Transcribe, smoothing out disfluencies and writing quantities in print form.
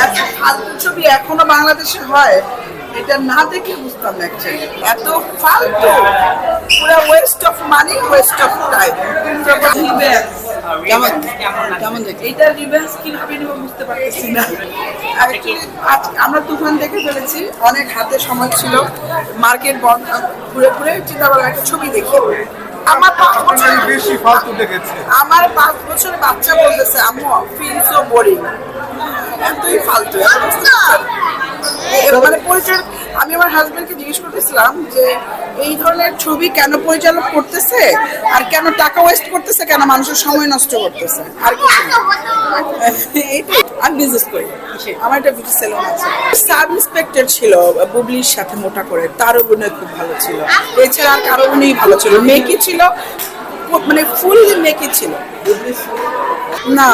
এত ফালতু ছবি এখনো বাংলাদেশে হয়, এটা না দেখে বুঝতাম না অ্যাকচুয়ালি। এত ফালতু, পুরো West of money, West of time. কেমন কেমন দেখে এইটা রিভেন্স কিভাবে নিব বুঝতে পারতেছি না। আমরা তুফান দেখে ফেলেছি, অনেক হাতে সময় ছিল, মার্কেট বন্ধ, ঘুরে ঘুরে চিন্তা করলাম একটা ছবি দেখি। আমার 5 বছর বেশি ফালতু দেখেছে। আমার 5 বছরের বাচ্চা বলতেছে আম্মু ফিল সো বোরিং। এতই ফালতু, এত বুঝতে পারছেন? মানে পরিচালক, আমি আমার হাজবেন্ডকে জিজ্ঞেস করতেছিলাম যে এই ধরনের ছবি কেন পরিচালক করতেছে, আর কেন টাকা ওয়েস্ট করতেছে, কেন মানুষের সময় নষ্ট করতেছে, আর কিছু না। এইটাই আমি বিজনেস করি, আমার একটা বিউটি সেলুন আছে। সাব ইন্সপেক্টর ছিল বুবলির সাথে, মোটা করে, তার অভিনয় খুব ভালো ছিল। এছাড়া আর কারো অভিনয় ভালো ছিল, মেকি ছিল, মানে ফুল মেকি ছিল না।